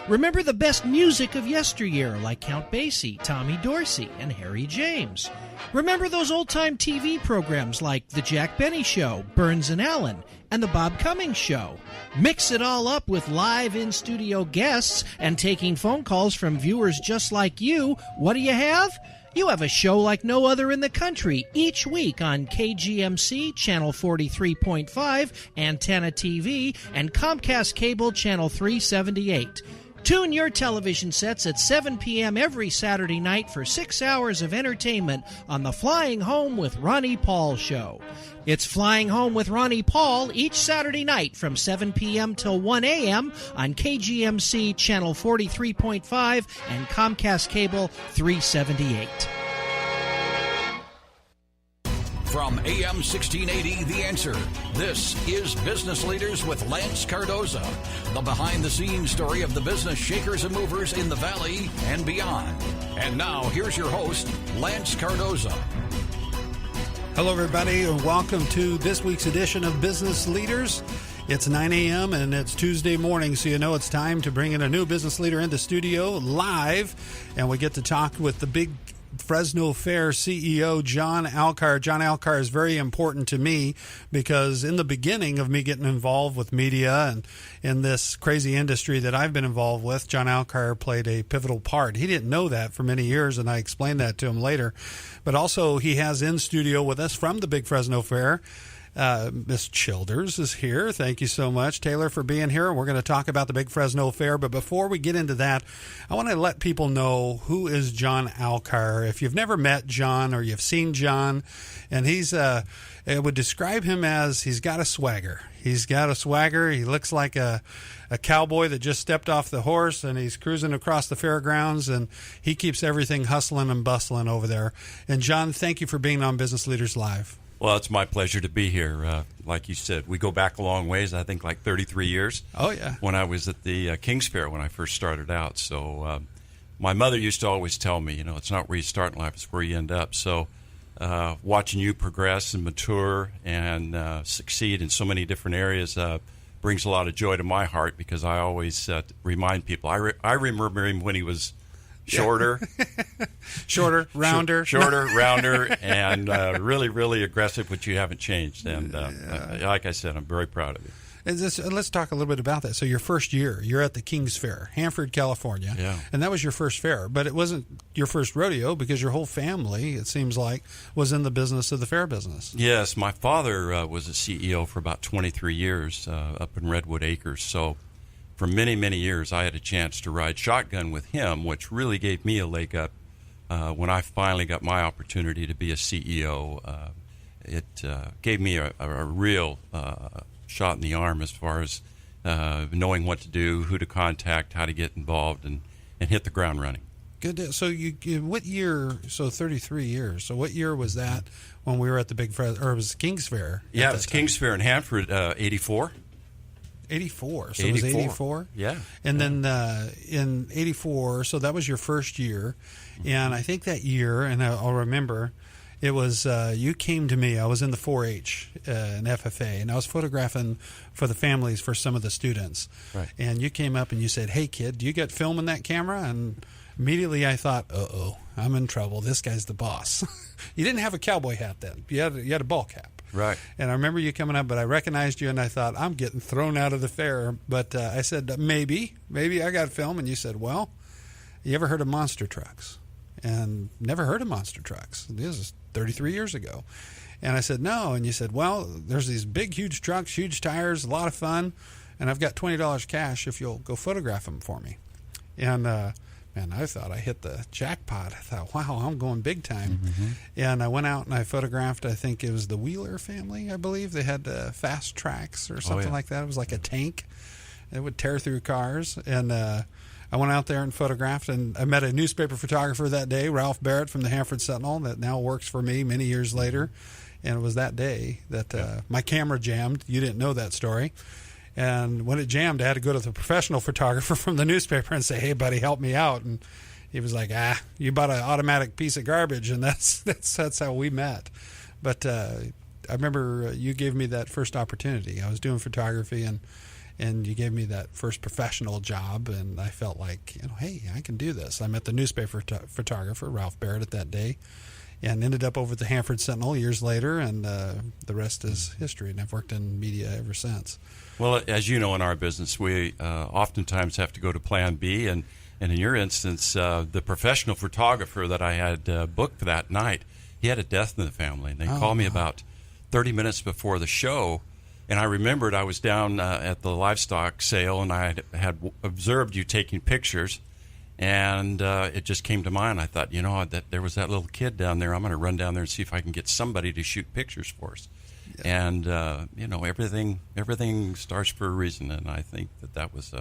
Remember the best music of yesteryear like Count Basie, Tommy Dorsey, and Harry James. Remember those old-time TV programs like The Jack Benny Show, Burns and Allen, and The Bob Cummings Show. Mix it all up with live in-studio guests and taking phone calls from viewers just like you. What do you have? You have a show like no other in the country each week on KGMC Channel 43.5, Antenna TV, and Comcast Cable Channel 378. Tune your television sets at 7 p.m. every Saturday night for 6 hours of entertainment on the Flying Home with Ronnie Paul show. It's Flying Home with Ronnie Paul each Saturday night from 7 p.m. till 1 a.m. on KGMC Channel 43.5 and Comcast Cable 378. From AM 1680, The Answer, this is Business Leaders with Lance Cardoza, the behind-the-scenes story of the business shakers and movers in the Valley and beyond. And now, here's your host, Lance Cardoza. Hello, everybody, and welcome to this week's edition of Business Leaders. It's 9 a.m. and it's Tuesday morning, so you know it's time to bring in a new business leader into studio live, and we get to talk with the big Fresno Fair CEO, John Alkire. John Alkire is very important to me because in the beginning of me getting involved with media and in this crazy industry that I've been involved with, John Alkire played a pivotal part. He didn't know that for many years, and I explained that to him later. But also he has in studio with us from the big Fresno Fair, Miss Childers is here. Thank you so much, Taylor, for being here. We're going to talk about the big Fresno Fair, but before we get into that, I want to let people know who is John Alkire. If you've never met John or you've seen John, and I would describe him as he's got a swagger. He's got a swagger. He looks like a cowboy that just stepped off the horse, and he's cruising across the fairgrounds, and he keeps everything hustling and bustling over there. And John, thank you for being on Business Leaders Live. Well, it's my pleasure to be here. Like you said, we go back a long ways, I think like 33 years. Oh, yeah. When I was at the King's Fair when I first started out. So my mother used to always tell me, it's not where you start in life, it's where you end up. So watching you progress and mature and succeed in so many different areas brings a lot of joy to my heart because I always remind people. I remember him when he was shorter, rounder, and really, really aggressive, which you haven't changed. And like I said, I'm very proud of you. Let's talk a little bit about that. So your first year, you're at the King's Fair, Hanford, California, and that was your first fair. But it wasn't your first rodeo because your whole family, it seems like, was in the business of the fair business. Yes, my father was a CEO for about 23 years up in Redwood Acres. So for many, many years, I had a chance to ride shotgun with him, which really gave me a leg up when I finally got my opportunity to be a CEO. It gave me a real shot in the arm as far as knowing what to do, who to contact, how to get involved, and hit the ground running. Good. So what year? So 33 years. So what year was that when we were at the big or it was King's Fair? Yeah, it was King's Fair in Hanford, 84. 84. So it was 84? Yeah. And then in 84, so that was your first year. And I think that year, and I'll remember, it was you came to me. I was in the 4-H in FFA, and I was photographing for the families for some of the students. Right. And you came up and you said, "Hey, kid, do you got film in that camera?" And immediately I thought, uh-oh, I'm in trouble. This guy's the boss. You didn't have a cowboy hat then. You had a ball cap. Right. And I remember you coming up, but I recognized you, and I thought, I'm getting thrown out of the fair. But I said, maybe I got film. And you said, well, you ever heard of monster trucks? And never heard of monster trucks. This is 33 years ago. And I said, no. And you said, well, there's these big, huge trucks, huge tires, a lot of fun. And I've got $20 cash if you'll go photograph them for me. And man, I thought I hit the jackpot. I thought, wow, I'm going big time. Mm-hmm. And I went out and I photographed, I think it was the Wheeler family, I believe. They had fast tracks or something like that. It was like a tank. It would tear through cars. And I went out there and photographed, and I met a newspaper photographer that day, Ralph Barrett from the Hanford Sentinel, that now works for me many years later. And it was that day that my camera jammed. You didn't know that story. And when it jammed, I had to go to the professional photographer from the newspaper and say, "Hey, buddy, help me out." And he was like, "You bought an automatic piece of garbage," and that's how we met. But I remember you gave me that first opportunity. I was doing photography, and and you gave me that first professional job, and I felt like, hey, I can do this. I met the newspaper photographer, Ralph Barrett, at that day, and ended up over at the Hanford Sentinel years later, and the rest is history, and I've worked in media ever since. Well, as you know, in our business, we oftentimes have to go to plan B, and in your instance, the professional photographer that I had booked that night, he had a death in the family, and they called me about 30 minutes before the show, and I remembered I was down at the livestock sale, and I had observed you taking pictures, and it just came to mind. I thought, that there was that little kid down there. I'm going to run down there and see if I can get somebody to shoot pictures for us. Yeah. And, everything starts for a reason, and I think that was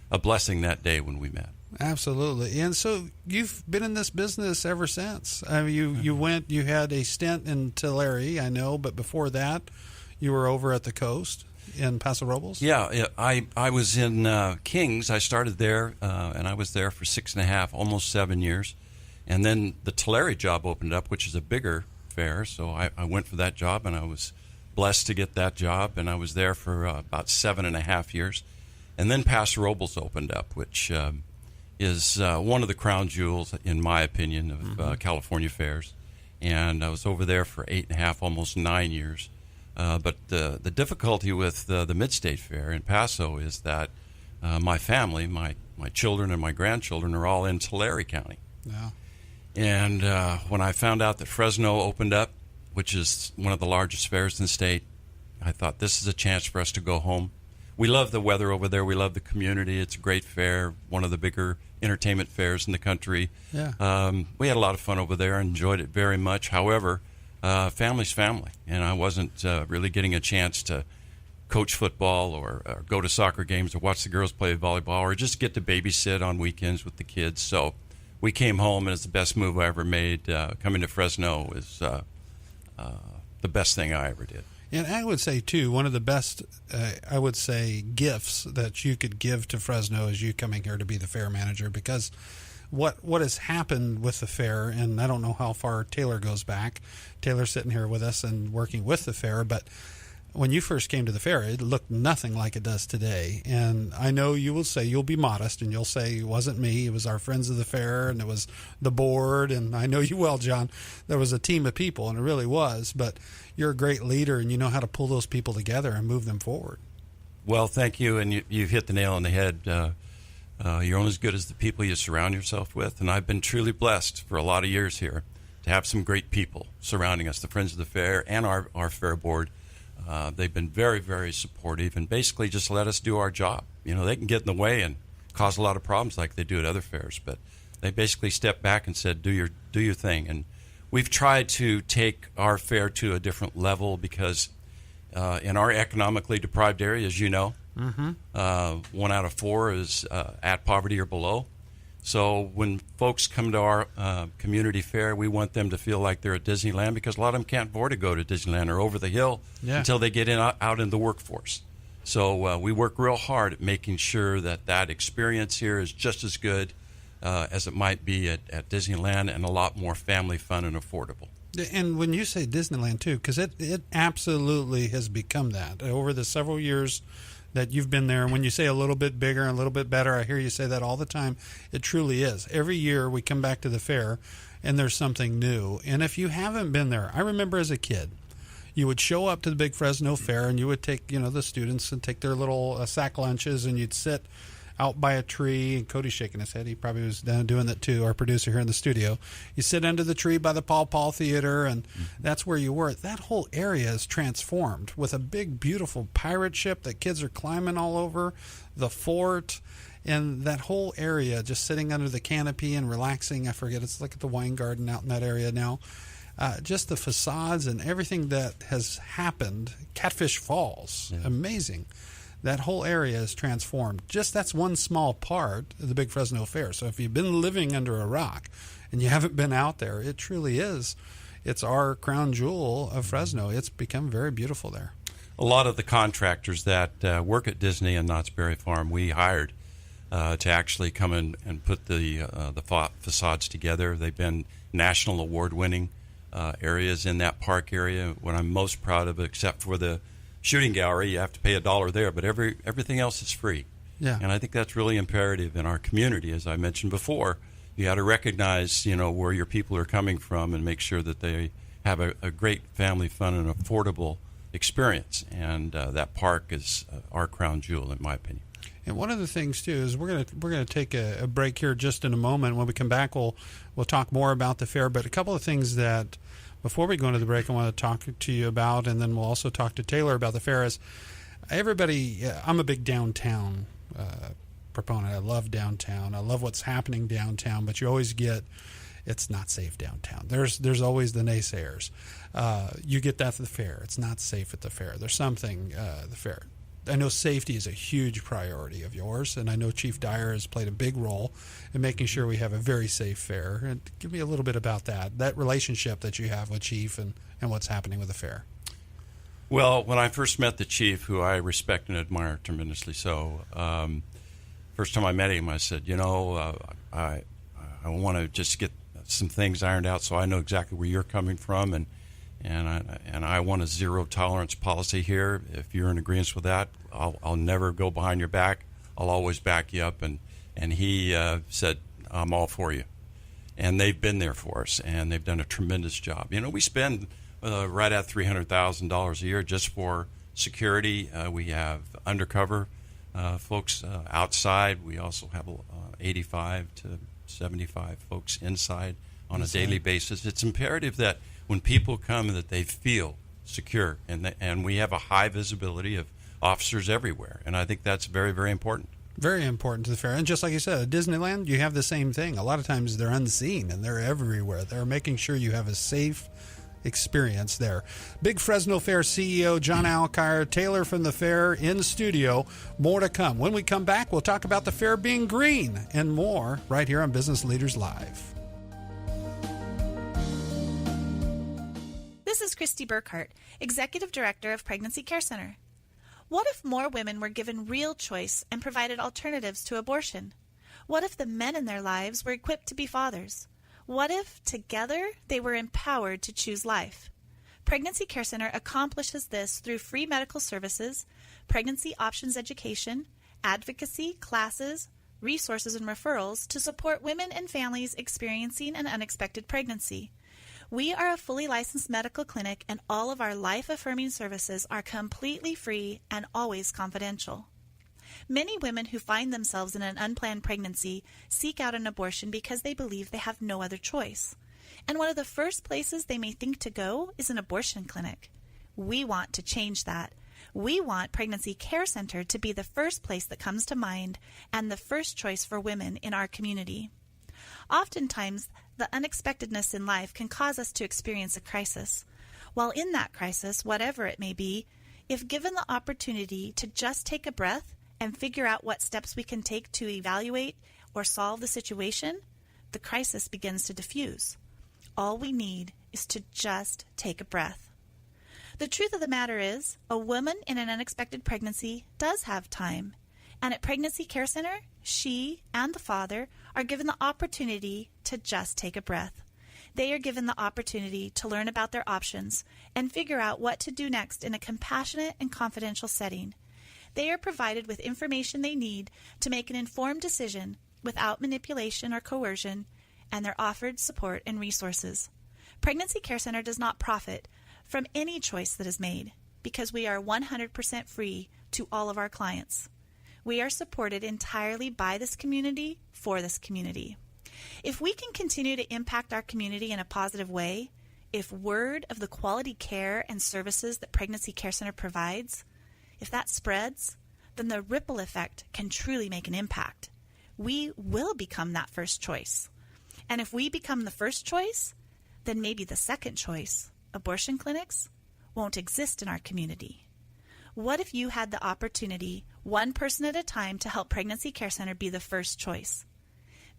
a blessing that day when we met. Absolutely. And so you've been in this business ever since. I mean, you had a stint in Tulare, I know, but before that, you were over at the coast in Paso Robles? Yeah, I was in Kings. I started there, and I was there for 6.5, almost 7 years. And then the Tulare job opened up, which is a bigger fair, so I went for that job, and I was blessed to get that job, and I was there for about 7.5 years. And then Paso Robles opened up, which is one of the crown jewels, in my opinion, of California fairs. And I was over there for 8.5, almost 9 years. But the difficulty with the Mid-State Fair in Paso is that my family, my children and my grandchildren, are all in Tulare County. Yeah. And when I found out that Fresno opened up, which is one of the largest fairs in the state, I thought this is a chance for us to go home. We love the weather over there. We love the community. It's a great fair, one of the bigger entertainment fairs in the country. Yeah. We had a lot of fun over there, enjoyed it very much. However, family's family, and I wasn't really getting a chance to coach football or go to soccer games or watch the girls play volleyball or just get to babysit on weekends with the kids. So we came home, and it's the best move I ever made. Coming to Fresno is the best thing I ever did. And I would say, too, one of the best, gifts that you could give to Fresno is you coming here to be the fair manager, because what has happened with the fair, and I don't know how far Taylor goes back. Taylor's sitting here with us and working with the fair, but when you first came to the fair, it looked nothing like it does today. And I know you will say, you'll be modest, and you'll say, it wasn't me, it was our friends of the fair, and it was the board, and I know you well, John. There was a team of people, and it really was, but you're a great leader, and you know how to pull those people together and move them forward. Well, thank you, and you've hit the nail on the head. You're only as good as the people you surround yourself with, and I've been truly blessed for a lot of years here to have some great people surrounding us, the Friends of the Fair and our fair board. They've been very, very supportive and basically just let us do our job. They can get in the way and cause a lot of problems like they do at other fairs, but they basically stepped back and said, do your thing. And we've tried to take our fair to a different level because in our economically deprived area, as you know, 1 out of 4 is at poverty or below. So when folks come to our community fair, we want them to feel like they're at Disneyland, because a lot of them can't afford to go to Disneyland or over the hill until they get out in the workforce. So we work real hard at making sure that experience here is just as good as it might be at Disneyland, and a lot more family fun and affordable. And when you say Disneyland, too, because it absolutely has become that over the several years that you've been there. And when you say a little bit bigger and a little bit better, I hear you say that all the time. It truly is. Every year we come back to the fair and there's something new. And if you haven't been there, I remember as a kid, you would show up to the big Fresno Fair and you would take, the students and take their little sack lunches, and you'd sit out by a tree, and Cody's shaking his head. He probably was doing that too, our producer here in the studio. You sit under the tree by the Paul Paul Theater, and that's where you were. That whole area is transformed with a big, beautiful pirate ship that kids are climbing all over, the fort, and that whole area just sitting under the canopy and relaxing. I forget, it's like at the wine garden out in that area now. Just the facades and everything that has happened. Catfish Falls, amazing. That whole area is transformed. Just that's one small part of the Big Fresno Fair. So if you've been living under a rock and you haven't been out there, it truly is. It's our crown jewel of Fresno. It's become very beautiful there. A lot of the contractors that work at Disney and Knott's Berry Farm, we hired to actually come in and put the facades together. They've been national award-winning areas in that park area. What I'm most proud of, except for the shooting gallery, you have to pay $1 there, but everything else is free. Yeah. And I think that's really imperative in our community. As I mentioned before, you got to recognize, where your people are coming from and make sure that they have a great family fun and affordable experience. And that park is our crown jewel, in my opinion. And one of the things too is we're gonna take a break here just in a moment. When we come back, we'll talk more about the fair. But a couple of things that before we go into the break, I want to talk to you about, and then we'll also talk to Taylor about the fair. Is everybody? I'm a big downtown proponent. I love downtown. I love what's happening downtown. But you always get it's not safe downtown. There's always the naysayers. You get that at the fair. It's not safe at the fair. There's something the fair. I know safety is a huge priority of yours, and I know Chief Dyer has played a big role in making sure we have a very safe fair. And give me a little bit about that relationship that you have with Chief and what's happening with the fair. Well, when I first met the Chief, who I respect and admire tremendously so, first time I met him, I said, I want to just get some things ironed out so I know exactly where you're coming from, and I want a zero tolerance policy here. If you're in agreement with that, I'll never go behind your back. I'll always back you up. And he said, I'm all for you. And they've been there for us, and they've done a tremendous job. We spend right at $300,000 a year just for security. We have undercover folks outside. We also have 85 to 75 folks inside on a daily basis. It's imperative that when people come that they feel secure, and we have a high visibility of officers everywhere, and I think that's very, very important. Very important to the fair. And just like you said, at Disneyland, you have the same thing. A lot of times they're unseen, and they're everywhere. They're making sure you have a safe experience there. Big Fresno Fair CEO John Alkire, Taylor from the fair in studio. More to come. When we come back, we'll talk about the fair being green and more right here on Business Leaders Live. This is Christy Burkhart, Executive Director of Pregnancy Care Center. What if more women were given real choice and provided alternatives to abortion? What if the men in their lives were equipped to be fathers? What if, together, they were empowered to choose life? Pregnancy Care Center accomplishes this through free medical services, pregnancy options education, advocacy, classes, resources, and referrals to support women and families experiencing an unexpected pregnancy. We are a fully licensed medical clinic, and all of our life-affirming services are completely free and always confidential. Many women who find themselves in an unplanned pregnancy seek out an abortion because they believe they have no other choice. And one of the first places they may think to go is an abortion clinic. We want to change that. We want Pregnancy Care Center to be the first place that comes to mind and the first choice for women in our community. Oftentimes, the unexpectedness in life can cause us to experience a crisis. While in that crisis, whatever it may be, if given the opportunity to just take a breath and figure out what steps we can take to evaluate or solve the situation, the crisis begins to diffuse. All we need is to just take a breath. The truth of the matter is, a woman in an unexpected pregnancy does have time. And at Pregnancy Care Center, she and the father are given the opportunity to just take a breath. They are given the opportunity to learn about their options and figure out what to do next in a compassionate and confidential setting. They are provided with information they need to make an informed decision without manipulation or coercion, and they're offered support and resources. Pregnancy Care Center does not profit from any choice that is made because we are 100% free to all of our clients. We are supported entirely by this community for this community. If we can continue to impact our community in a positive way, if word of the quality care and services that Pregnancy Care Center provides, if that spreads, then the ripple effect can truly make an impact. We will become that first choice. And if we become the first choice, then maybe the second choice, abortion clinics, won't exist in our community. What if you had the opportunity, one person at a time, to help Pregnancy Care Center be the first choice?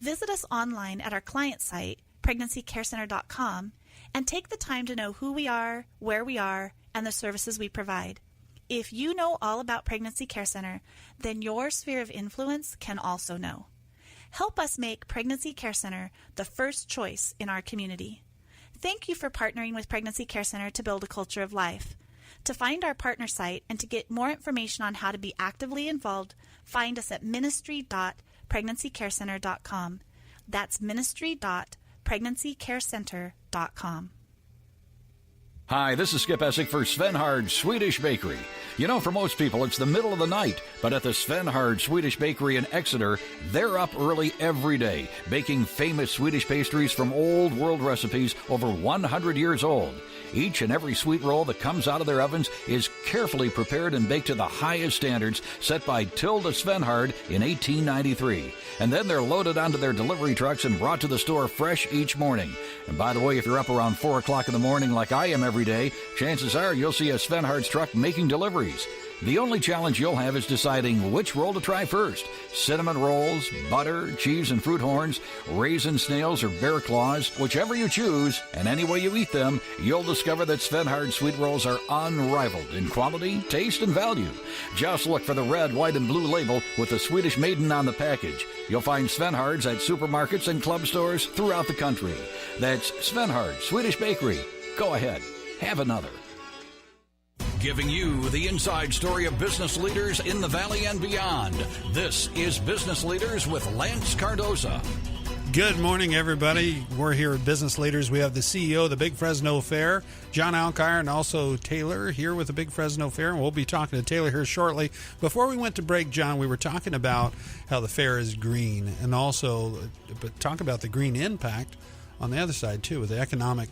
Visit us online at our client site, pregnancycarecenter.com, and take the time to know who we are, where we are, and the services we provide. If you know all about Pregnancy Care Center, then your sphere of influence can also know. Help us make Pregnancy Care Center the first choice in our community. Thank you for partnering with Pregnancy Care Center to build a culture of life. To find our partner site and to get more information on how to be actively involved, find us at ministry.pregnancycarecenter.com. That's ministry.pregnancycarecenter.com. Hi, this is Skip Essick for Svenhard Swedish Bakery. You know, for most people, it's the middle of the night, but at the Svenhard Swedish Bakery in Exeter, they're up early every day, baking famous Swedish pastries from old world recipes over 100 years old. Each and every sweet roll that comes out of their ovens is carefully prepared and baked to the highest standards set by Tilda Svenhard in 1893. And then they're loaded onto their delivery trucks and brought to the store fresh each morning. And by the way, if you're up around 4 o'clock in the morning like I am every day, chances are you'll see a Svenhard's truck making deliveries. The only challenge you'll have is deciding which roll to try first. Cinnamon rolls, butter, cheese and fruit horns, raisin snails, or bear claws. Whichever you choose, and any way you eat them, you'll discover that Svenhard sweet rolls are unrivaled in quality, taste, and value. Just look for the red, white, and blue label with the Swedish maiden on the package. You'll find Svenhard's at supermarkets and club stores throughout the country. That's Svenhard Swedish Bakery. Go ahead, have another. Giving you the inside story of business leaders in the Valley and beyond. This is Business Leaders with Lance Cardoza. Good morning, everybody. We're here at Business Leaders. We have the CEO of the Big Fresno Fair, John Alkire, and also Taylor here with the Big Fresno Fair. And we'll be talking to Taylor here shortly. Before we went to break, John, we were talking about how the fair is green, and also talk about the green impact on the other side, too, with the economic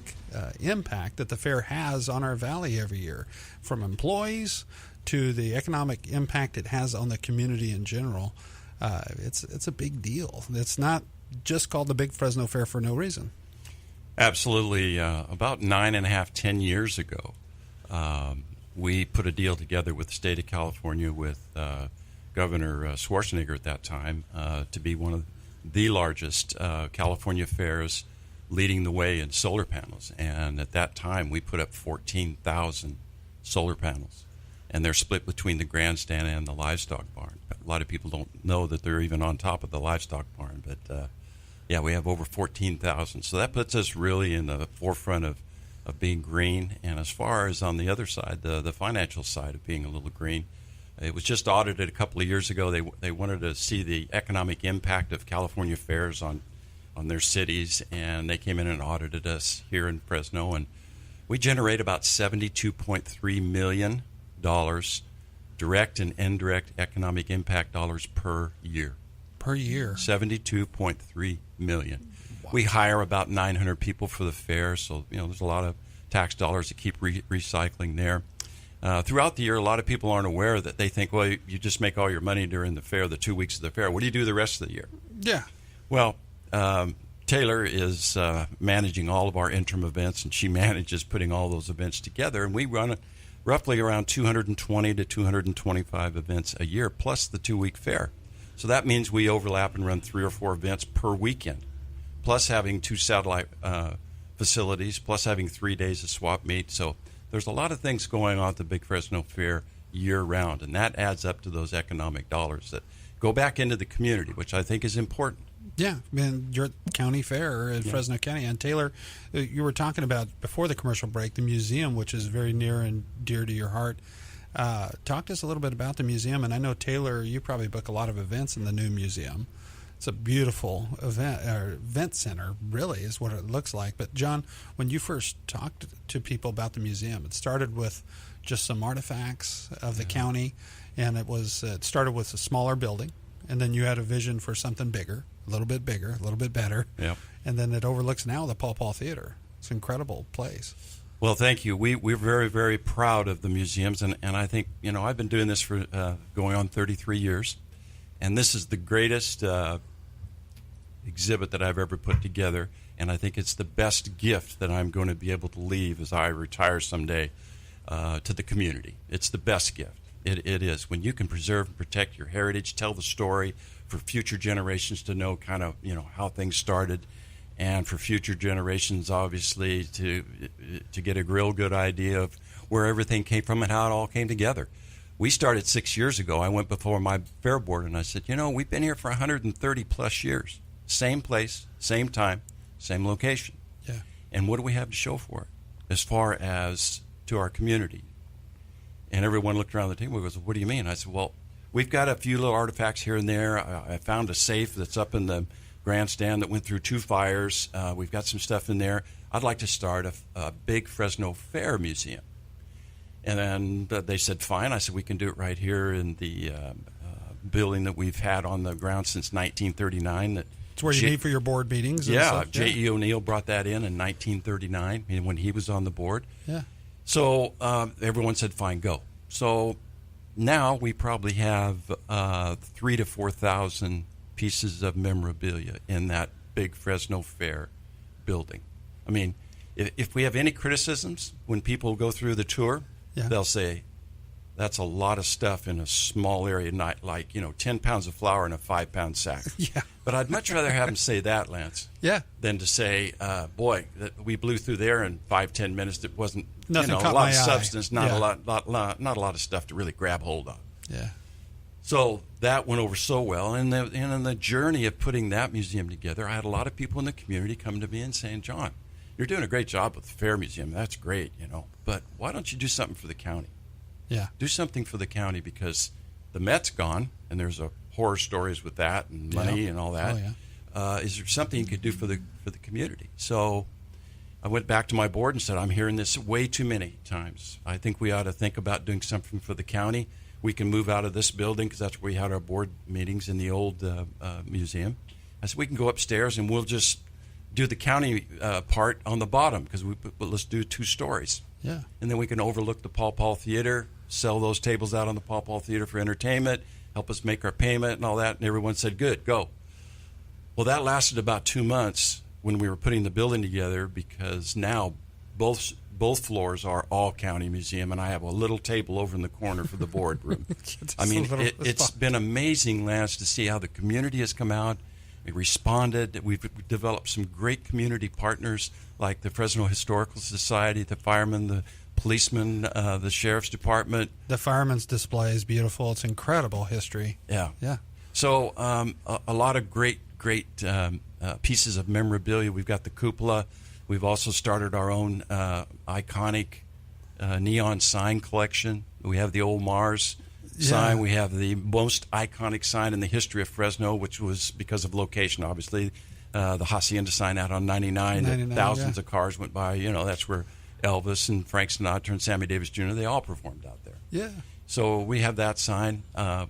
impact that the fair has on our valley every year, from employees to the economic impact it has on the community in general. It's a big deal. It's not just called the Big Fresno Fair for no reason. Absolutely. About 10 years ago, we put a deal together with the state of California with Governor Schwarzenegger at that time to be one of the largest California fairs, leading the way in solar panels. And at that time, we put up 14,000 solar panels. And they're split between the grandstand and the livestock barn. A lot of people don't know that they're even on top of the livestock barn. But, yeah, we have over 14,000. So that puts us really in the forefront of being green. And as far as on the other side, the financial side of being a little green, it was just audited a couple of years ago. They wanted to see the economic impact of California fairs on their cities, and they came in and audited us here in Fresno, and we generate about $72.3 million direct and indirect economic impact dollars per year. Per year? $72.3 million. Wow. We hire about 900 people for the fair, so there's a lot of tax dollars to keep recycling there. Throughout the year, a lot of people aren't aware that they think, well, you just make all your money during the fair, the 2 weeks of the fair. What do you do the rest of the year? Yeah. Well, Taylor is managing all of our interim events, and she manages putting all those events together. And we run roughly around 220 to 225 events a year, plus the 2-week fair. So that means we overlap and run 3 or 4 events per weekend, plus having 2 satellite facilities, plus having 3 days of swap meet. So there's a lot of things going on at the Big Fresno Fair year-round, and that adds up to those economic dollars that go back into the community, which I think is important. Yeah, you're at county fair in Fresno County. And Taylor, you were talking about, before the commercial break, the museum, which is very near and dear to your heart. Talk to us a little bit about the museum. And I know, Taylor, you probably book a lot of events in the new museum. It's a beautiful event center, really, is what it looks like. But, John, when you first talked to people about the museum, it started with just some artifacts of the county, and it started with a smaller building, and then you had a vision for something bigger, a little bit bigger, a little bit better. Yep. And then it overlooks now the Paw Paw Theater. It's an incredible place. Well, thank you. We're very, very proud of the museums, and I think, I've been doing this for going on 33 years, and this is the greatest exhibit that I've ever put together, and I think it's the best gift that I'm going to be able to leave as I retire someday to the community. It's the best gift. It is. When you can preserve and protect your heritage, tell the story for future generations to know kind of, how things started, and for future generations, obviously, to get a real good idea of where everything came from and how it all came together. We started 6 years ago. I went before my fair board and I said, we've been here for 130 plus years. Same place, same time, same location. Yeah. And what do we have to show for it as far as to our community? And everyone looked around the table and goes, what do you mean? I said, well, we've got a few little artifacts here and there. I found a safe that's up in the grandstand that went through 2 fires. We've got some stuff in there. I'd like to start a big Fresno Fair museum. And then they said, fine. I said, we can do it right here in the building that we've had on the ground since 1939. It's where you meet for your board meetings. And stuff. J.E. O'Neill brought that in 1939 when he was on the board. Yeah. So everyone said, fine, go. So now we probably have 3,000 to 4,000 pieces of memorabilia in that big Fresno Fair building. I mean, if we have any criticisms when people go through the tour, they'll say, that's a lot of stuff in a small area, not like, 10 pounds of flour in a 5-pound sack. Yeah. But I'd much rather have them say that, Lance, than to say, boy, that we blew through there in 5-10 minutes. It wasn't nothing a lot of substance, not a lot of stuff to really grab hold of. Yeah. So that went over so well. And in the journey of putting that museum together, I had a lot of people in the community come to me and saying, John, you're doing a great job with the Fair Museum. That's great, but why don't you do something for the county? Yeah. Do something for the county, because the Met's gone, and there's horror stories with that and money and all that. Oh, yeah. Is there something you could do for the community? So I went back to my board and said, I'm hearing this way too many times. I think we ought to think about doing something for the county. We can move out of this building, because that's where we had our board meetings in the old museum. I said, we can go upstairs and we'll just do the county part on the bottom, because let's do 2 stories. Yeah. And then we can overlook the Paul Theater, sell those tables out on the Paul Theater for entertainment, help us make our payment and all that. And everyone said, good, go. Well, that lasted about 2 months when we were putting the building together, because now both floors are all county museum, and I have a little table over in the corner for the boardroom. I mean, it's been amazing, Lance, to see how the community has come out. We responded. We've developed some great community partners like the Fresno Historical Society, the firemen, the policemen, the sheriff's department. The firemen's display is beautiful. It's incredible history. Yeah. Yeah. So a lot of great pieces of memorabilia. We've got the cupola. We've also started our own iconic neon sign collection. We have the old Mars sign. We have the most iconic sign in the history of Fresno, which was because of location, obviously. The Hacienda sign out on 99 that thousands of cars went by. That's where Elvis and Frank Sinatra and Sammy Davis Jr., they all performed out there. Yeah. So we have that sign.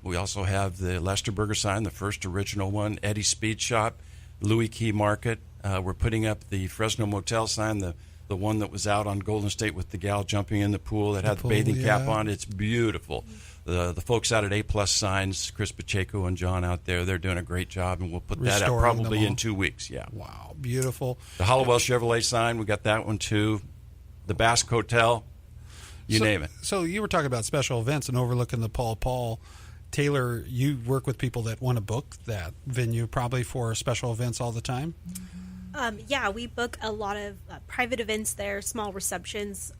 We also have the Lester Burger sign, the first original one, Eddie's Speed Shop, Louis Key Market. We're putting up the Fresno Motel sign, the one that was out on Golden State with the gal jumping in the pool that had the bathing cap on. It's beautiful. The folks out at A+ Signs, Chris Pacheco and John out there, they're doing a great job, and we'll put that up probably in 2 weeks. Yeah. Wow, beautiful. The Hollowell Chevrolet sign, we got that one too. The Basque Hotel, name it. So you were talking about special events and overlooking the Paul. Taylor, you work with people that want to book that venue probably for special events all the time? Yeah, we book a lot of private events there, small receptions.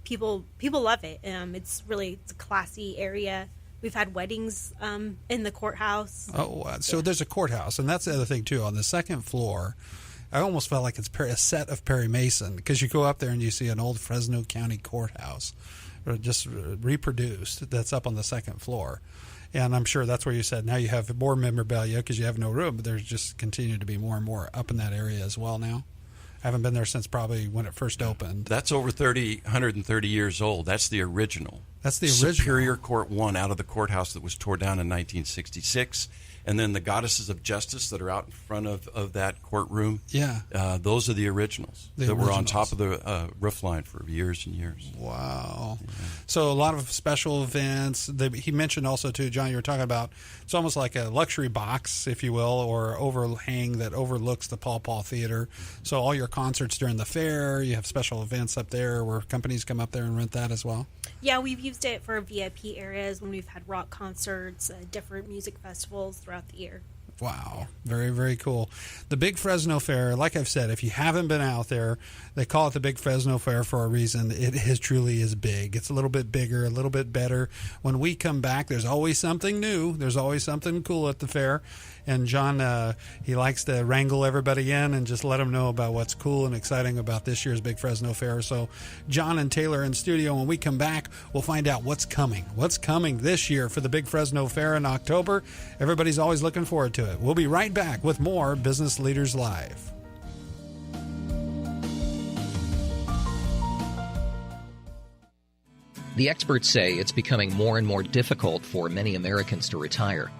People love it. It's a classy area. We've had weddings in the courthouse. Oh, so there's a courthouse, and that's the other thing too. On the second floor, I almost felt like it's a set of Perry Mason, because you go up there and you see an old Fresno County courthouse, just reproduced. That's up on the second floor. And I'm sure that's where you said now you have more memorabilia because you have no room, but there's just continued to be more and more up in that area as well now. I haven't been there since probably when it first opened. That's over 130 years old. That's the original. That's the original. Superior Court 1 out of the courthouse that was tore down in 1966. And then the Goddesses of Justice that are out in front of that courtroom. Yeah. Those are the originals that were on top of the roof line for years and years. Wow. Yeah. So a lot of special events. He mentioned also, too, John, you were talking about, it's almost like a luxury box, if you will, or overhang that overlooks the Paul Theater. So all your concerts during the fair, you have special events up there where companies come up there and rent that as well? Yeah, we've used it for VIP areas when we've had rock concerts, different music festivals throughout the year. Wow. Very, very cool. The Big Fresno Fair, like I've said, if you haven't been out there, they call it the Big Fresno Fair for a reason. It truly is big. It's a little bit bigger, a little bit better. When we come back, there's always something new. There's always something cool at the fair. And John, he likes to wrangle everybody in and just let them know about what's cool and exciting about this year's Big Fresno Fair. So John and Taylor in studio. When we come back, we'll find out what's coming. What's coming this year for the Big Fresno Fair in October. Everybody's always looking forward to it. We'll be right back with more Business Leaders Live. The experts say it's becoming more and more difficult for many Americans to retire.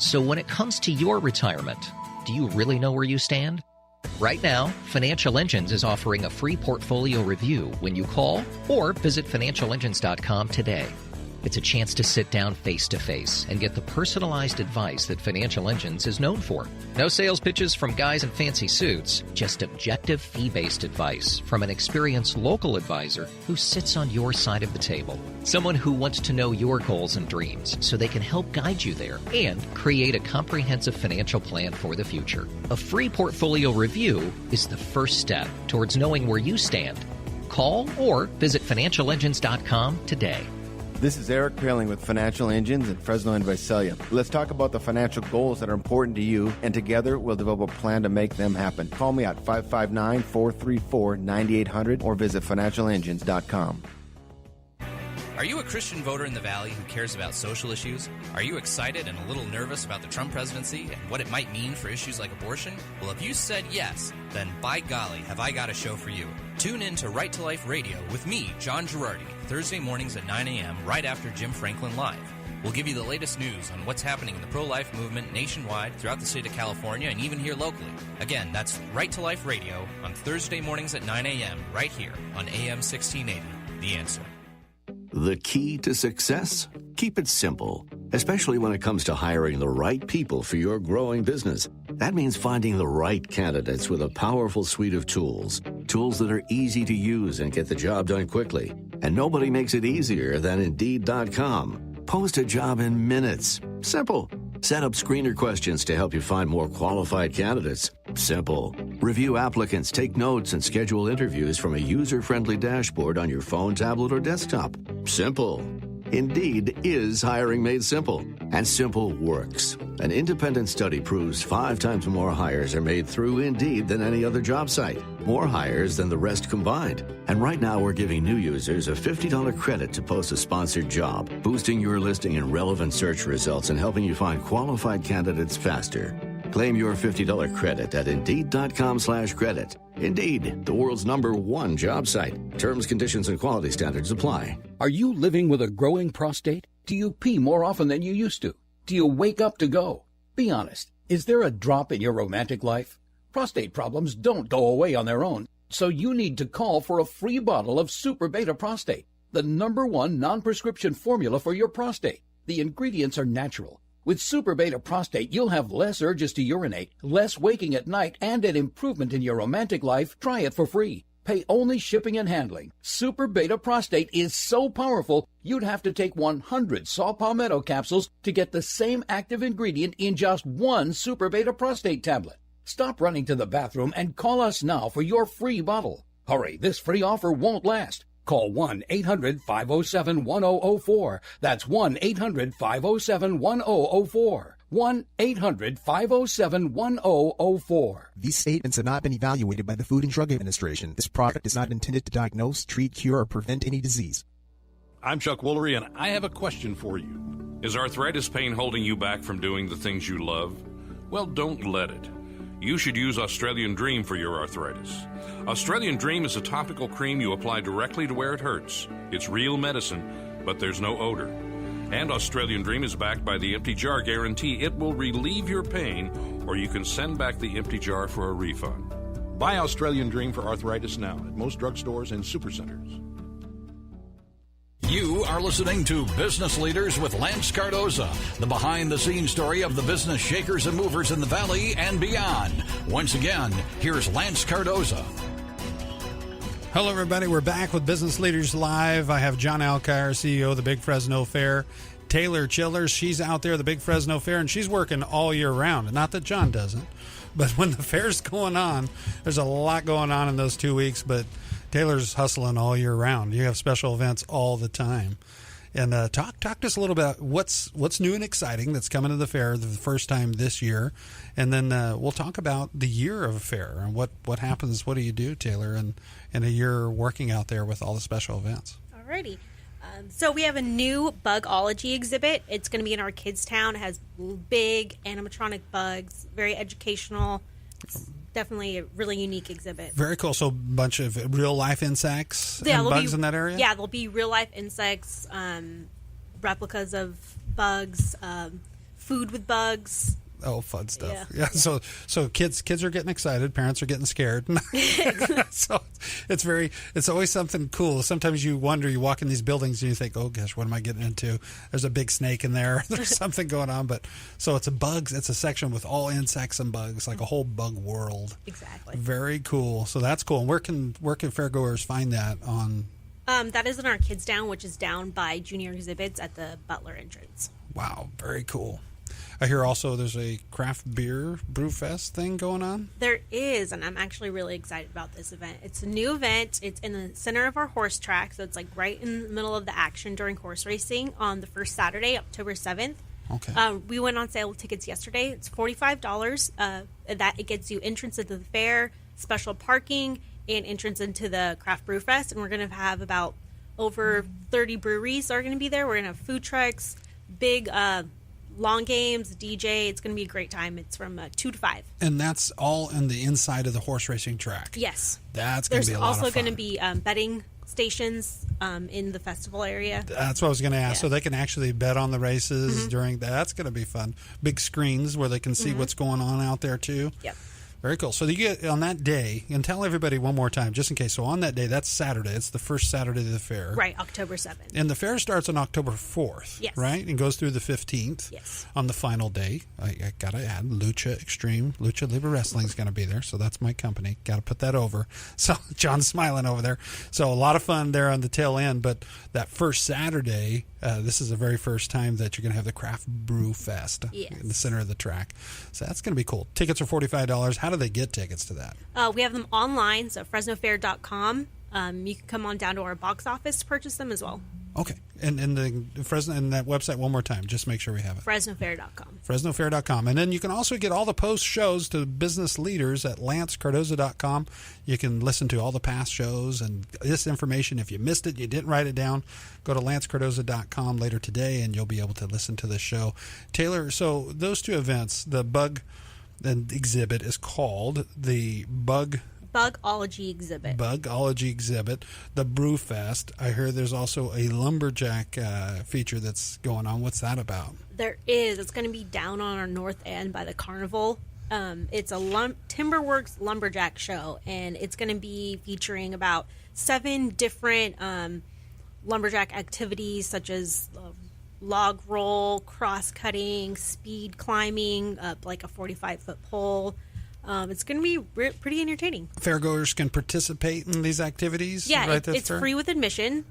So when it comes to your retirement, do you really know where you stand? Right now, Financial Engines is offering a free portfolio review when you call or visit financialengines.com today. It's a chance to sit down face-to-face and get the personalized advice that Financial Engines is known for. No sales pitches from guys in fancy suits, just objective fee-based advice from an experienced local advisor who sits on your side of the table. Someone who wants to know your goals and dreams so they can help guide you there and create a comprehensive financial plan for the future. A free portfolio review is the first step towards knowing where you stand. Call or visit financialengines.com today. This is Eric Paling with Financial Engines in Fresno and Visalia. Let's talk about the financial goals that are important to you, and together we'll develop a plan to make them happen. Call me at 559-434-9800 or visit financialengines.com. Are you a Christian voter in the Valley who cares about social issues? Are you excited and a little nervous about the Trump presidency and what it might mean for issues like abortion? Well, if you said yes, then by golly, have I got a show for you. Tune in to Right to Life Radio with me, John Girardi, Thursday mornings at 9 a.m. right after Jim Franklin Live. We'll give you the latest news on what's happening in the pro-life movement nationwide, throughout the state of California, and even here locally. Again, that's Right to Life Radio on Thursday mornings at 9 a.m. right here on AM 1680, The Answer. The key to success? Keep it simple, especially when it comes to hiring the right people for your growing business. That means finding the right candidates with a powerful suite of tools that are easy to use and get the job done quickly. And nobody makes it easier than Indeed.com. Post a job in minutes. Simple. Set up screener questions to help you find more qualified candidates. Simple. Review applicants, take notes, and schedule interviews from a user-friendly dashboard on your phone, tablet, or desktop. Simple. Indeed is hiring made simple. And simple works. An independent study proves 5 times more hires are made through Indeed than any other job site. More hires than the rest combined. And right now we're giving new users a $50 credit to post a sponsored job, boosting your listing in relevant search results and helping you find qualified candidates faster. Claim your $50 credit at Indeed.com/credit. Indeed, the world's #1 job site. Terms, conditions, and quality standards apply. Are you living with a growing prostate? Do you pee more often than you used to? Do you wake up to go? Be honest. Is there a drop in your romantic life? Prostate problems don't go away on their own, so you need to call for a free bottle of Super Beta Prostate, the #1 non-prescription formula for your prostate. The ingredients are natural. With Super Beta Prostate, you'll have less urges to urinate, less waking at night, and an improvement in your romantic life. Try it for free. Pay only shipping and handling. Super Beta Prostate is so powerful, you'd have to take 100 saw palmetto capsules to get the same active ingredient in just 1 Super Beta Prostate tablet. Stop running to the bathroom and call us now for your free bottle. Hurry, this free offer won't last. Call 1-800-507-1004. That's 1-800-507-1004. 1-800-507-1004. These statements have not been evaluated by the Food and Drug Administration. This product is not intended to diagnose, treat, cure, or prevent any disease. I'm Chuck Woolery, and I have a question for you. Is arthritis pain holding you back from doing the things you love? Well, don't let it. You should use Australian Dream for your arthritis. Australian Dream is a topical cream you apply directly to where it hurts. It's real medicine, but there's no odor. And Australian Dream is backed by the empty jar guarantee. It will relieve your pain, or you can send back the empty jar for a refund. Buy Australian Dream for arthritis now at most drugstores and supercenters. You are listening to Business Leaders with Lance Cardoza, the behind-the-scenes story of the business shakers and movers in the Valley and beyond. Once again, here's Lance Cardoza. Hello, everybody. We're back with Business Leaders Live. I have John Alkire, CEO of the Big Fresno Fair, Taylor Childers. She's out there at the Big Fresno Fair, and she's working all year round. Not that John doesn't, but when the fair's going on, there's a lot going on in those 2 weeks, but Taylor's hustling all year round. You have special events all the time. And talk to us a little about what's new and exciting that's coming to the fair the first time this year, and then we'll talk about the year of a fair and what happens. What do you do, Taylor, in a year working out there with all the special events? Alrighty. So we have a new bugology exhibit. It's going to be in our kids' town. It has big animatronic bugs, very educational. It's definitely a really unique exhibit. Very cool. So a bunch of real-life insects and bugs in that area? Yeah, there'll be real-life insects, replicas of bugs, food with bugs. Oh, fun stuff. Yeah. So kids are getting excited. Parents are getting scared. So it's always something cool. Sometimes you wonder, you walk in these buildings and you think, oh gosh, what am I getting into? There's a big snake in there. There's something going on. But so it's a section with all insects and bugs, like a whole bug world. Exactly. Very cool. So that's cool. And where can fairgoers find that on? That is in our kids' town, which is down by Junior Exhibits at the Butler entrance. Wow. Very cool. I hear also there's a craft beer brew fest thing going on. There is, and I'm actually really excited about this event. It's a new event. It's in the center of our horse track, so it's like right in the middle of the action during horse racing on the first Saturday, October 7th. Okay. We went on sale with tickets yesterday. It's $45. That it gets you entrance into the fair, special parking, and entrance into the craft brew fest. And we're going to have about over 30 breweries are going to be there. We're going to have food trucks, big long games, DJ. It's going to be a great time. It's from 2 to 5. And that's all in the inside of the horse racing track. Yes. That's going to be a lot of fun. There's also going to be betting stations in the festival area. That's what I was going to ask. Yeah. So they can actually bet on the races during that. That's going to be fun. Big screens where they can see what's going on out there too. Yep. Very cool. So you get on that day, and tell everybody one more time, just in case. So on that day, that's Saturday. It's the first Saturday of the fair. Right, October 7th. And the fair starts on October 4th. Yes. Right? And goes through the 15th. Yes. On the final day, I got to add, Lucha Libre Wrestling is going to be there. So that's my company. Got to put that over. So John's smiling over there. So a lot of fun there on the tail end. But that first Saturday, this is the very first time that you're going to have the Craft Brew Fest in the center of the track. So that's going to be cool. Tickets are $45. How do they get tickets to that? We have them online, so FresnoFair.com. You can come on down to our box office to purchase them as well. Okay. And the Fresno and that website one more time, just make sure we have it. FresnoFair.com. FresnoFair.com. And then you can also get all the post shows to business leaders at LanceCardoza.com. You can listen to all the past shows and this information. If you missed it, you didn't write it down, go to LanceCardoza.com later today and you'll be able to listen to the show. Taylor, so those two events, the bug exhibit is called the Bugology exhibit. Bugology exhibit. The Brew Fest. I hear there's also a lumberjack feature that's going on. What's that about? There is. It's going to be down on our north end by the carnival. It's a Timberworks lumberjack show, and it's going to be featuring about 7 different lumberjack activities, such as log roll, cross cutting, speed climbing, like a 45-foot pole. It's going to be pretty entertaining. Fairgoers can participate in these activities? Yeah, right? It's free with admission.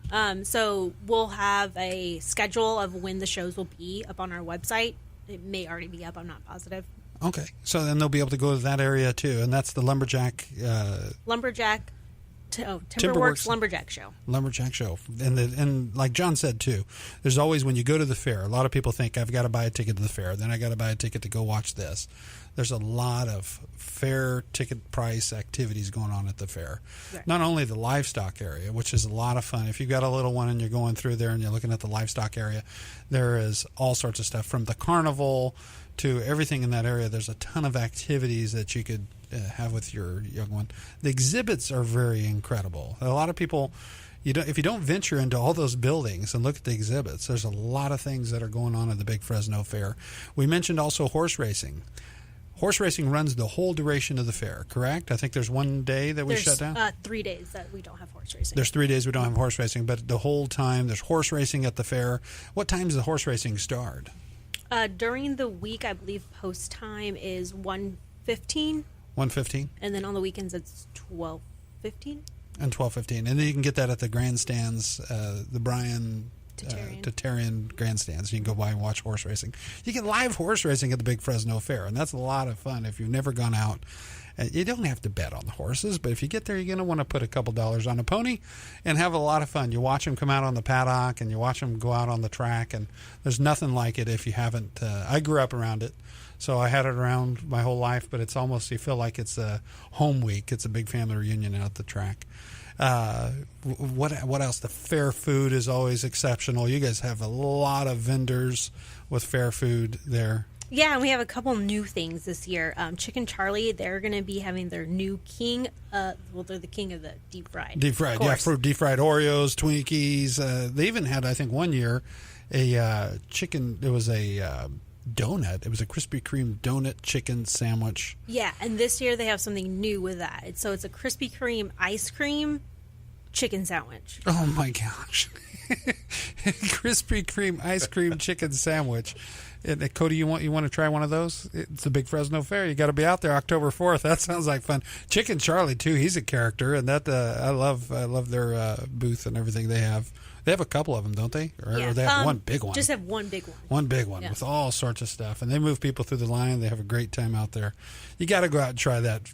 So we'll have a schedule of when the shows will be up on our website. It may already be up. I'm not positive. Okay. So then they'll be able to go to that area too. And that's the Lumberjack... Timberworks Lumberjack Show. Lumberjack Show. And like John said, too, there's always, when you go to the fair, a lot of people think, I've got to buy a ticket to the fair, then I got to buy a ticket to go watch this. There's a lot of fair ticket price activities going on at the fair. Right. Not only the livestock area, which is a lot of fun. If you've got a little one and you're going through there and you're looking at the livestock area, there is all sorts of stuff from the carnival to everything in that area. There's a ton of activities that you could have with your young one. The exhibits are very incredible. A lot of people, if you don't venture into all those buildings and look at the exhibits, there's a lot of things that are going on at the Big Fresno Fair. We mentioned also horse racing. Horse racing runs the whole duration of the fair, correct? I think there's one day that we shut down? 3 days that we don't have horse racing. There's 3 days we don't have horse racing, but the whole time there's horse racing at the fair. What time does the horse racing start? During the week, I believe post time is 1:15. 1:15? And then on the weekends, it's 12:15. And 12:15. And then you can get that at the grandstands, the Bryan Tatarian grandstands. You can go by and watch horse racing. You get live horse racing at the Big Fresno Fair, and that's a lot of fun if you've never gone out. You don't have to bet on the horses, but if you get there, you're going to want to put a couple dollars on a pony and have a lot of fun. You watch them come out on the paddock, and you watch them go out on the track, and there's nothing like it if you haven't. I grew up around it, so I had it around my whole life, but it's almost, you feel like it's a home week. It's a big family reunion out at the track. What else? The fair food is always exceptional. You guys have a lot of vendors with fair food there. Yeah, and we have a couple new things this year. Chicken Charlie, they're going to be having their new king. They're the king of the deep fried. Deep fried, yeah, for deep fried Oreos, Twinkies. They even had, I think, one year a chicken. It was a donut. It was a Krispy Kreme donut chicken sandwich. Yeah, and this year they have something new with that. So it's a Krispy Kreme ice cream chicken sandwich. Oh my gosh. Krispy Kreme ice cream chicken sandwich. And, Cody, you want to try one of those? It's the Big Fresno Fair. You got to be out there October 4th. That sounds like fun. Chicken Charlie too. He's a character, and that I love their booth and everything they have. They have a couple of them, don't they? Or they have one big one? Just have one big one. One big one with all sorts of stuff, and they move people through the line. They have a great time out there. You got to go out and try that